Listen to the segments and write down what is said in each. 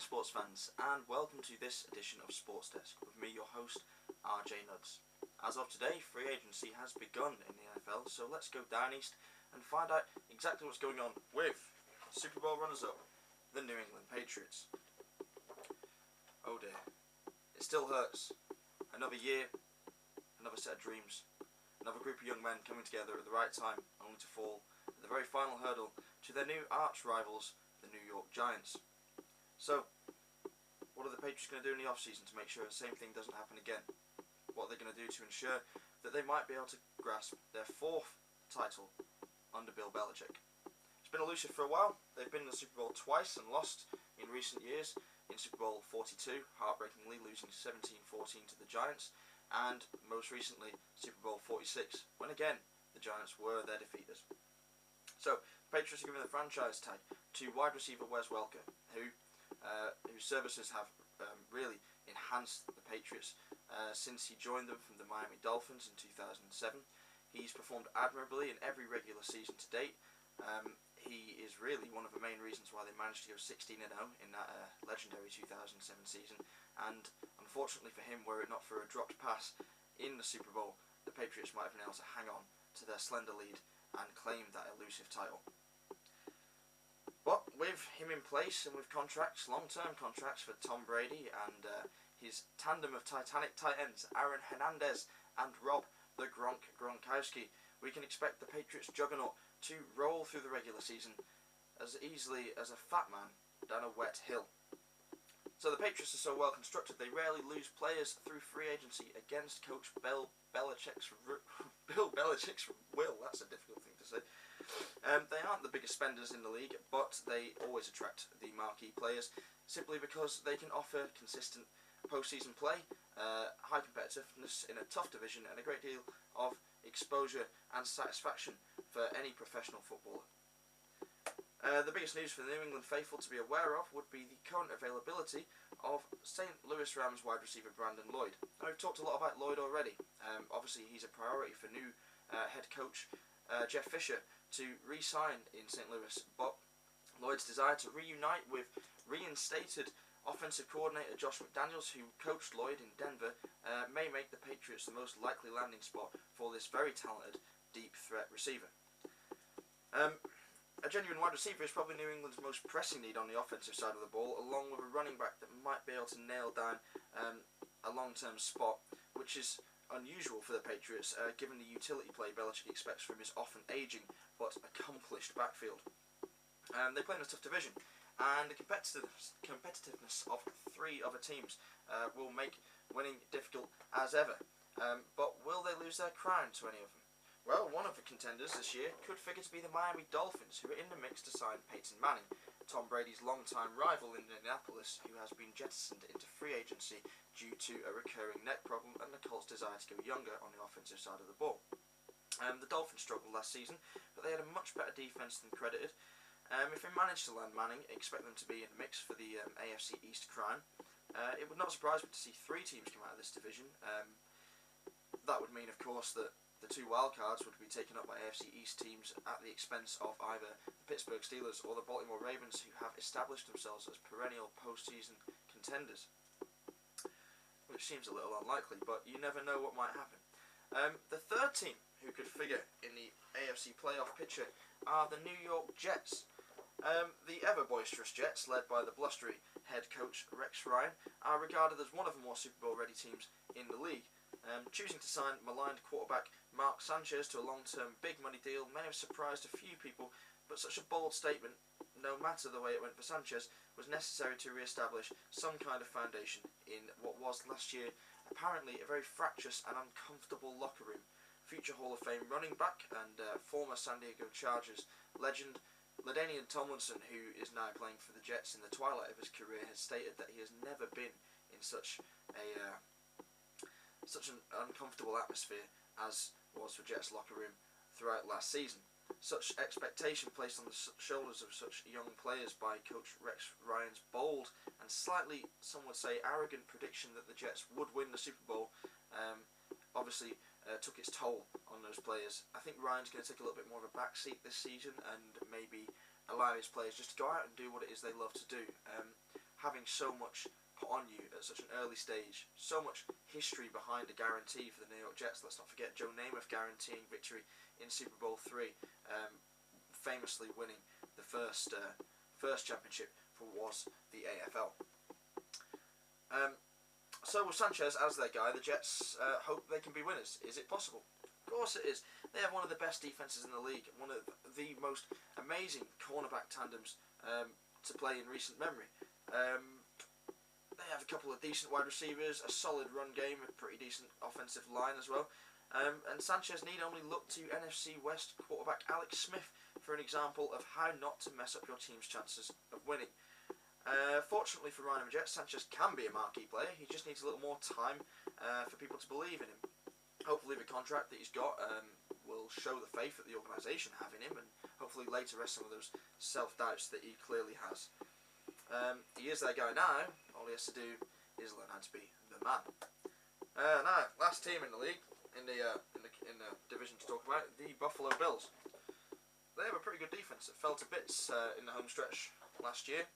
sports fans, and welcome to this edition of Sports Desk with me, your host, RJ Nudds. As of today, free agency has begun in the NFL, so let's go down east and find out exactly what's going on with Super Bowl runners-up, the New England Patriots. Oh dear, it still hurts. Another year, another set of dreams, another group of young men coming together at the right time, only to fall at the very final hurdle to their new arch rivals, the New York Giants. So, what are the Patriots going to do in the off-season to make sure the same thing doesn't happen again? What are they going to do to ensure that they might be able to grasp their fourth title under Bill Belichick? It's been elusive for a while. They've been in the Super Bowl twice and lost in recent years. In Super Bowl 42, heartbreakingly losing 17-14 to the Giants, and most recently Super Bowl 46, when again the Giants were their defeaters. So, the Patriots are giving the franchise tag to wide receiver Wes Welker, whose services have really enhanced the Patriots since he joined them from the Miami Dolphins in 2007. He's performed admirably in every regular season to date. He is really one of the main reasons why they managed to go 16-0 in that legendary 2007 season, and unfortunately for him, were it not for a dropped pass in the Super Bowl, the Patriots might have been able to hang on to their slender lead and claim that elusive title. But with him in place and with contracts, long-term contracts for Tom Brady and his tandem of Titanic tight ends, Aaron Hernandez and Rob the Gronkowski, we can expect the Patriots juggernaut to roll through the regular season as easily as a fat man down a wet hill. So the Patriots are so well constructed they rarely lose players through free agency against Coach Bill Belichick's will. That's a difficult thing to say. They aren't the biggest spenders in the league, but they always attract the marquee players simply because they can offer consistent postseason play, high competitiveness in a tough division, and a great deal of exposure and satisfaction for any professional footballer. The biggest news for the New England faithful to be aware of would be the current availability of St. Louis Rams wide receiver Brandon Lloyd. Now, we've talked a lot about Lloyd already. Obviously, he's a priority for new head coach Jeff Fisher to re-sign in St. Louis, but Lloyd's desire to reunite with reinstated offensive coordinator Josh McDaniels, who coached Lloyd in Denver, may make the Patriots the most likely landing spot for this very talented deep threat receiver. A genuine wide receiver is probably New England's most pressing need on the offensive side of the ball, along with a running back that might be able to nail down a long-term spot, which is unusual for the Patriots, given the utility play Belichick expects from his often aging but accomplished backfield. They play in a tough division, and the competitiveness of three other teams will make winning difficult as ever. But will they lose their crown to any of them? Well, one of the contenders this year could figure to be the Miami Dolphins, who are in the mix to sign Peyton Manning, Tom Brady's longtime rival in Indianapolis, who has been jettisoned into free agency due to a recurring neck problem and the Colts' desire to go younger on the offensive side of the ball. The Dolphins struggled last season, but they had a much better defense than credited. If they manage to land Manning, expect them to be in the mix for the AFC East crown. It would not surprise me to see three teams come out of this division. That would mean, of course, that the two wildcards would be taken up by AFC East teams at the expense of either the Pittsburgh Steelers or the Baltimore Ravens, who have established themselves as perennial postseason contenders. Which seems a little unlikely, but you never know what might happen. The third team who could figure in the AFC playoff picture are the New York Jets. The ever-boisterous Jets, led by the blustery head coach Rex Ryan, are regarded as one of the more Super Bowl ready teams in the league. Choosing to sign maligned quarterback Mark Sanchez to a long-term big money deal may have surprised a few people, but such a bold statement, no matter the way it went for Sanchez, was necessary to re-establish some kind of foundation in what was last year apparently a very fractious and uncomfortable locker room. Future Hall of Fame running back and former San Diego Chargers legend LaDainian Tomlinson, who is now playing for the Jets in the twilight of his career, has stated that he has never been in such an uncomfortable atmosphere as was the Jets locker room throughout last season. Such expectation placed on the shoulders of such young players by Coach Rex Ryan's bold and slightly, some would say, arrogant prediction that the Jets would win the Super Bowl obviously took its toll on those players. I think Ryan's going to take a little bit more of a backseat this season and maybe allow his players just to go out and do what it is they love to do. having so much put on you at such an early stage, so much history behind a guarantee for the New York Jets. Let's not forget Joe Namath guaranteeing victory in Super Bowl III, famously winning the first championship for what was the AFL. So with Sanchez as their guy, the Jets hope they can be winners. Is it possible? Of course it is. They have one of the best defences in the league, one of the most amazing cornerback tandems to play in recent memory. They have a couple of decent wide receivers, a solid run game, a pretty decent offensive line as well. And Sanchez need only look to NFC West quarterback Alex Smith for an example of how not to mess up your team's chances of winning. Fortunately for Ryan and the Jets, Sanchez can be a marquee player. He just needs a little more time for people to believe in him. Hopefully the contract that he's got will show the faith that the organisation have in him, and hopefully later rest some of those self-doubts that he clearly has. He is their guy now. All he has to do is learn how to be the man. Now, last team in the league, in the division to talk about, the Buffalo Bills. They have a pretty good defense. It fell to bits in the home stretch last year.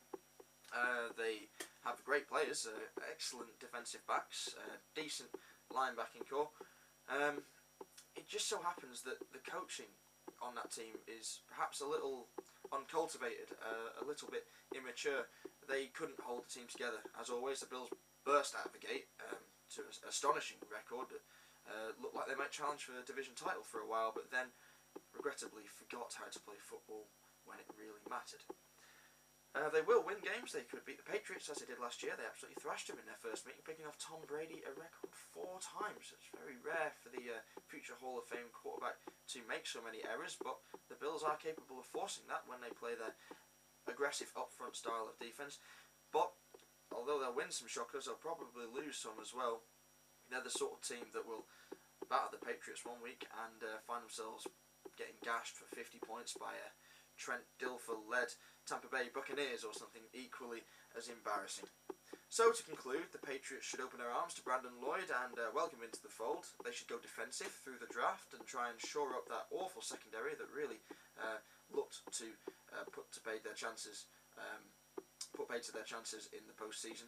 They have great players, excellent defensive backs, decent linebacking core. It just so happens that the coaching on that team is perhaps a little uncultivated, a little bit immature. They couldn't hold the team together. As always, the Bills burst out of the gate to an astonishing record that looked like they might challenge for the division title for a while, but then regrettably forgot how to play football when it really mattered. They will win games. They could beat the Patriots as they did last year. They absolutely thrashed them in their first meeting, picking off Tom Brady a record 4 times. It's very rare for the future Hall of Fame quarterback to make so many errors, but the Bills are capable of forcing that when they play their aggressive up-front style of defence. But although they'll win some shockers, they'll probably lose some as well. They're the sort of team that will batter the Patriots one week and find themselves getting gashed for 50 points by Trent Dilfer-led Tampa Bay Buccaneers or something equally as embarrassing. So to conclude, the Patriots should open their arms to Brandon Lloyd and welcome him into the fold. They should go defensive through the draft and try and shore up that awful secondary that really looked to put paid to their chances in the postseason.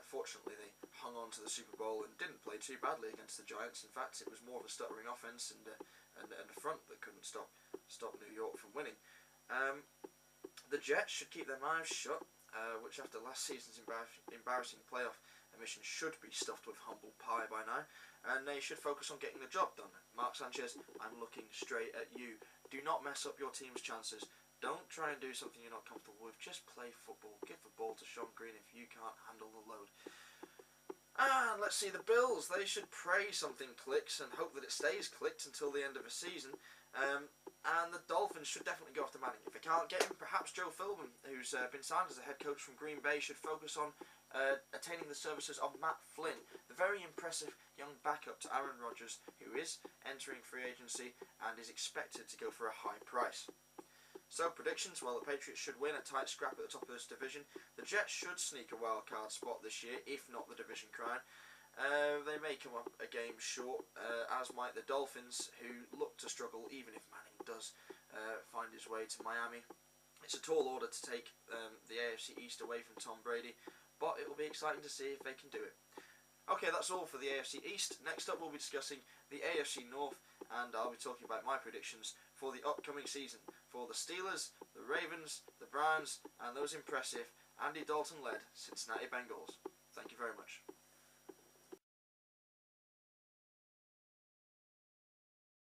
Fortunately, they hung on to the Super Bowl and didn't play too badly against the Giants. In fact, it was more of a stuttering offense and a front that couldn't stop New York from winning. The Jets should keep their mouths shut, which after last season's embarrassing playoff emission should be stuffed with humble pie by now, and they should focus on getting the job done. Mark Sanchez, I'm looking straight at you. Do not mess up your team's chances. Don't try and do something you're not comfortable with. Just play football. Give the ball to Sean Green if you can't handle the load. And let's see the Bills. They should pray something clicks and hope that it stays clicked until the end of the season. And the Dolphins should definitely go after Manning. If they can't get him, perhaps Joe Philbin, who's been signed as a head coach from Green Bay, should focus on attaining the services of Matt Flynn, the very impressive young backup to Aaron Rodgers, who is entering free agency and is expected to go for a high price. So predictions, well, the Patriots should win a tight scrap at the top of this division. The Jets should sneak a wild card spot this year, if not the division crown. They may come up a game short, as might the Dolphins, who look to struggle even if Manning does find his way to Miami. It's a tall order to take the AFC East away from Tom Brady, but it will be exciting to see if they can do it. Okay, that's all for the AFC East. Next up we'll be discussing the AFC North, and I'll be talking about my predictions for the upcoming season for the Steelers, the Ravens, the Browns, and those impressive Andy Dalton-led Cincinnati Bengals. Thank you very much.